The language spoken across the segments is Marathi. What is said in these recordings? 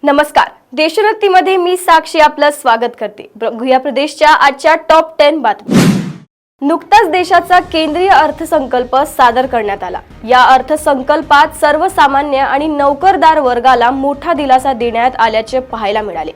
नमस्कार, देशोन्नतीमध्ये मी साक्षी आपलं स्वागत करते। बघूया प्रदेशच्या आजच्या टॉप 10 बातम्या। नुकताच देशाचा केंद्रीय अर्थसंकल्प सादर करण्यात आला। या अर्थसंकल्पात सर्वसामान्य आणि नोकरदार वर्गाला मोठा दिलासा देण्यात आल्याचे पाहायला मिळाले।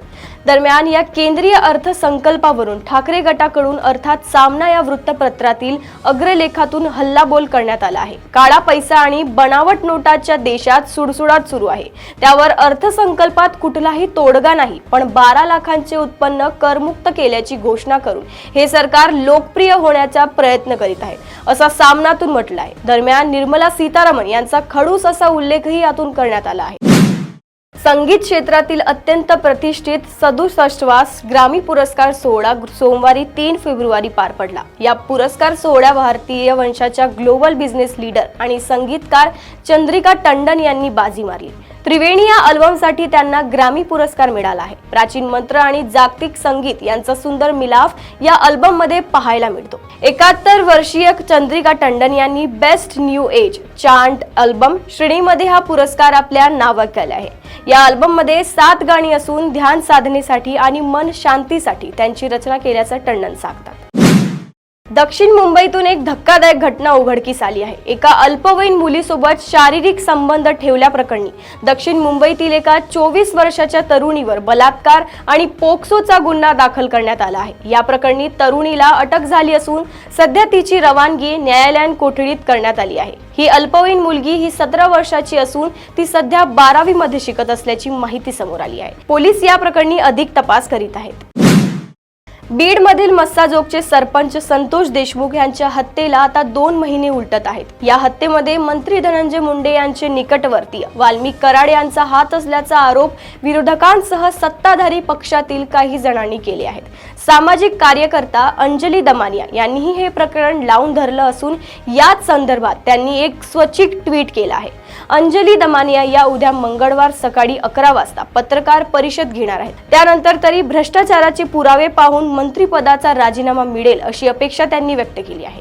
दरम्यान या केंद्रीय अर्थसंकल्पावरून ठाकरे गटाकडून अर्थात सामना या वृत्तपत्रातील अग्रलेखातून हल्लाबोल करण्यात आला आहे। काळा पैसा आणि बनावट नोटाच्या देशात सुडसुडाट सुरू आहे। त्यावर अर्थसंकल्पात कुठलाही तोडगा नाही, पण 12 लाखांचे उत्पन्न करमुक्त केल्याची घोषणा करून हे सरकार लोकप्रिय होण्याचा प्रयत्न करीत आहे, असा सामनातून म्हटलं आहे। दरम्यान निर्मला सीतारामन यांचा खडूस असा उल्लेखही यातून करण्यात आला आहे। संगीत क्षेत्रातील अत्यंत प्रतिष्ठित 67वा ग्रॅमी पुरस्कार सोहळा सोमवारी 3 फेब्रुवारी पार पडला। या पुरस्कार सोहळ्या भारतीय वंशाच्या ग्लोबल बिझनेस लीडर आणि संगीतकार चंद्रिका टंडन यांनी बाजी मारली। त्रिवेणी या अल्बमसाठी त्यांना ग्रॅमी पुरस्कार मिळाला आहे। प्राचीन मंत्र आणि जागतिक संगीत यांचा सुंदर मिलाफ या अल्बममध्ये पाहायला मिळतो। 71 वर्षीय चंद्रिका टंडन यांनी best new age chant album श्रेणीमध्ये हा पुरस्कार आपल्या नावे केला आहे। या अल्बममध्ये 7 गाणी असून ध्यान साधनेसाठी आणि मन शांतीसाठी त्यांची रचना केल्याचं टंडन सांगतात। दक्षिण मुंबईतून एक धक्कादायक घटना उघडकीस आली आहे। एका अल्पवयीन मुलीसोबत शारीरिक संबंध ठेवल्याप्रकरणी दक्षिण मुंबईतील एका 24 वर्षाच्या तरुणीवर बलात्कार आणि पोक्सोचा गुन्हा दाखल करण्यात आला आहे। या प्रकरणी तरुणीला अटक झाली असून सध्या तिची रवानगी न्यायालयीन कोठडीत करण्यात आली आहे। ही अल्पवयीन मुलगी ही 17 वर्षाची असून ती सध्या 12वी मध्ये शिकत असल्याची माहिती समोर आली आहे। पोलीस या प्रकरणी अधिक तपास करीत आहेत। बीड मधील मस्साजोगचे सरपंच संतोष देशमुख यांच्या हत्येला आता 2 महिने उलटत आहेत। या हत्येमध्ये मंत्री धनंजय मुंडे यांचे निकटवर्तीय वाल्मिक कराड यांचा हात असल्याचा आरोप विरोधकांसह सत्ताधारी पक्षातील काही जणांनी केले आहेत। सामाजिक कार्यकर्ता अंजली दमानिया यांनीही हे प्रकरण लावून धरलं असून याच संदर्भात त्यांनी एक स्वैच्छिक ट्विट केलं आहे। अंजली दमानिया या उद्या मंगळवार सकाळी 11 वाजता पत्रकार परिषद घेणार आहेत। त्यानंतर तरी भ्रष्टाचाराचे पुरावे पाहून मंत्रिपदाचा राजीनामा मिळेल अशी अपेक्षा त्यांनी व्यक्त केली आहे।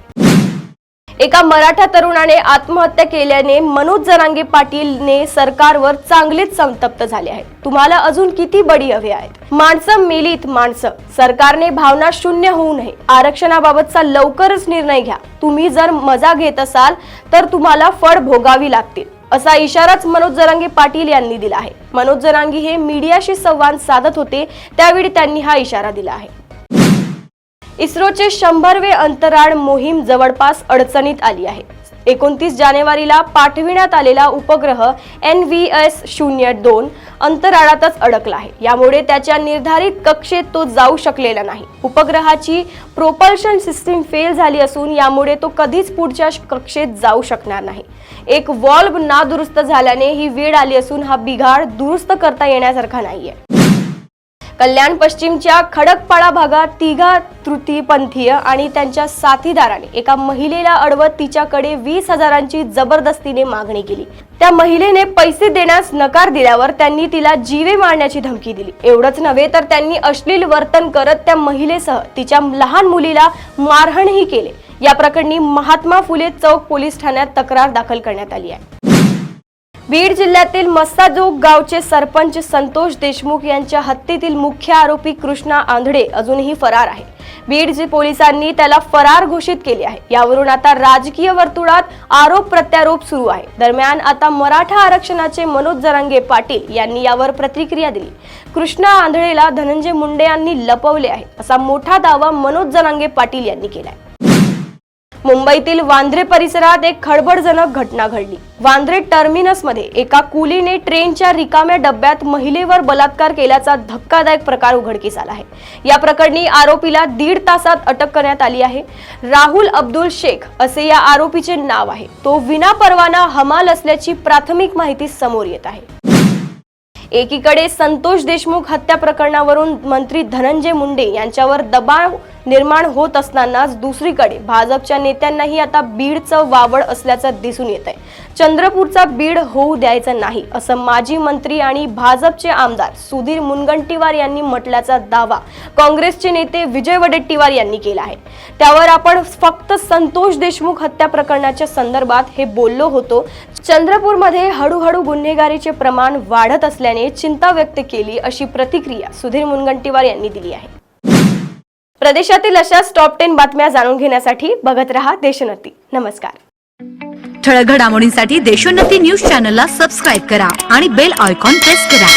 एका मराठा तरुणाने आत्महत्या केल्याने मनोज जरांगे पाटीलने सरकारवर चांगलेच संतप्त झाले आहेत। तुम्हाला अजून किती बळी हवे आहेत? माणसं मेलीत माणसं। सरकारने भावना शून्य होऊ नये। आरक्षणाबाबतचा लवकरच निर्णय घ्या। तुम्ही जर मजा घेत असाल तर तुम्हाला फळ भोगावी लागतील, असा इशाराच मनोज जरांगे पाटील यांनी दिला आहे। मनोज जरांगे हे मीडियाशी संवाद साधत होते, त्यावेळी त्यांनी हा इशारा दिला आहे। इस्रोचे 100वे अंतराळ मोहीम जवळपास अडचणीत आली आहे। 29 जानेवारीला पाठविण्यात आलेला उपग्रह NVS-02 अंतराळातच अडकला आहे। यामुळे त्याच्या निर्धारित कक्षेत तो जाऊ शकलेला नाही। उपग्रहाची प्रोपल्शन सिस्टीम फेल झाली असून यामुळे तो कधीच पुढच्या कक्षेत जाऊ शकणार नाही। एक वॉल्व नादुरुस्त झाल्याने ही वेळ आली असून हा बिघाड दुरुस्त करता येण्यासारखा नाहीये। कल्याण पश्चिमच्या खडकपाडा भागात 3 तृतीयपंथीय आणि त्यांच्या साथीदाराने एका महिलेला अडवत तिच्याकडे 20,000ची जबरदस्तीने मागणी केली। त्या महिलेने पैसे देण्यास नकार दिल्यावर त्यांनी तिला जीवे मारण्याची धमकी दिली। एवढंच नव्हे तर त्यांनी अश्लील वर्तन करत त्या महिलेसह तिच्या लहान मुलीला मारहाणही केले। या प्रकरणी महात्मा फुले चौक पोलीस ठाण्यात तक्रार दाखल करण्यात आली आहे। बीड जिल्ह्यातील मस्साजोग गावचे सरपंच संतोष देशमुख यांच्या हत्येतील मुख्य आरोपी कृष्णा आंधळे अजूनही फरार आहे। बीड पोलिसांनी त्याला फरार घोषित केले आहे। यावरून आता राजकीय वर्तुळात आरोप प्रत्यारोप सुरू आहे। दरम्यान आता मराठा आरक्षणाचे मनोज जरांगे पाटील यांनी यावर प्रतिक्रिया दिली। कृष्णा आंधळेला धनंजय मुंडे यांनी लपवले आहे, असा मोठा दावा मनोज जरांगे पाटील यांनी केलाय। मुंबईतील वांद्रे परिसरात एक खळबळजनक घटना घडली। वांद्रे टर्मिनसमध्ये एका कुलीने ट्रेनच्या रिकाम्या डब्यात महिलेवर बलात्कार केल्याचा धक्कादायक प्रकार उघडकीस आला आहे। या प्रकरणी आरोपीला 1.5 तासात अटक करण्यात आली आहे। राहुल अब्दुल शेख असे या आरोपीचे नाव आहे। तो विनापरवाना हमाल असल्याची प्राथमिक माहिती समोर येत आहे। एकीकडे संतोष देशमुख हत्या प्रकरणावरून मंत्री धनंजय मुंडे यांच्यावर दबाव निर्माण होत असतानाच दुसरीकडे भाजपच्या नेत्यांनाही आता बीडचं वावड असल्याचं दिसून येत आहे. चंद्रपूरचा बीड होऊ द्यायचा नाही असं माजी मंत्री आणि भाजपचे आमदार सुधीर मुनगंटीवार यांनी म्हटल्याचा दावा काँग्रेसचे नेते विजय वडेट्टीवार यांनी केला आहे. त्यावर आपण फक्त संतोष देशमुख हत्या प्रकरणाच्या संदर्भात हे बोललो होतो. चंद्रपूरमध्ये हळूहळू गुन्हेगारीचे प्रमाण वाढत असल्याने चिंता व्यक्त केली अशी प्रतिक्रिया सुधीर मुनगंटीवार यांनी दिली आहे. प्रदेशातील अशाच टॉप 10 बातम्या जाणून घेण्यासाठी बघत रहा देशोन्नती. नमस्कार. ठळक घडामोडींसाठी देशोन्नती न्यूज चॅनलला सबस्क्राईब करा आणि बेल आयकॉन प्रेस करा.